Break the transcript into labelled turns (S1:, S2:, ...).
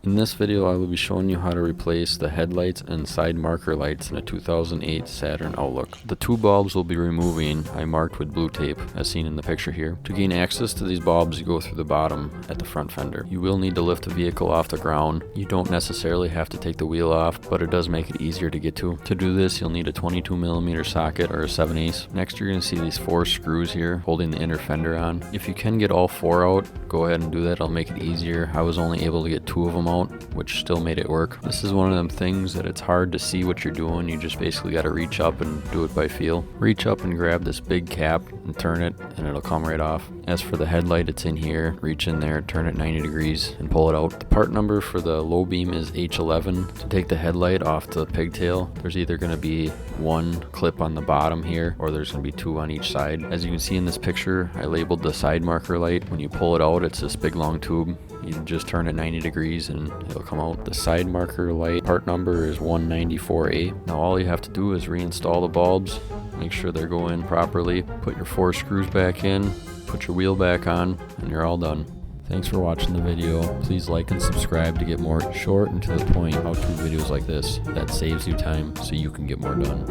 S1: In this video, I will be showing you how to replace the headlights and side marker lights in a 2008 Saturn Outlook. The two bulbs we'll be removing I marked with blue tape, as seen in the picture here. To gain access to these bulbs, you go through the bottom at the front fender. You will need to lift the vehicle off the ground. You don't necessarily have to take the wheel off, but it does make it easier to get to. To do this, you'll need a 22mm socket or a 7/8. Next, you're going to see these 4 screws here holding the inner fender on. If you can get all 4 out, go ahead and do that. It'll make it easier. I was only able to get 2 of them out, which still made it work. This is one of them things that it's hard to see what you're doing. You just basically got to reach up and do it by feel. Reach up and grab this big cap and turn it, and it'll come right off. As for the headlight, it's in here. Reach in there, turn it 90 degrees, and pull it out. The part number for the low beam is H11. To take the headlight off the pigtail, there's either going to be 1 clip on the bottom here, or there's going to be 2 on each side. As you can see in this picture, I labeled the side marker light. When you pull it out, it's this big long tube. You just turn it 90 degrees and it'll come out. The side marker light part number is 194A. Now all you have to do is reinstall the bulbs, make sure they go in properly, put your 4 screws back in, put your wheel back on, and you're all done. Thanks for watching the video. Please like and subscribe to get more short and to the point how-to videos like this. That saves you time so you can get more done.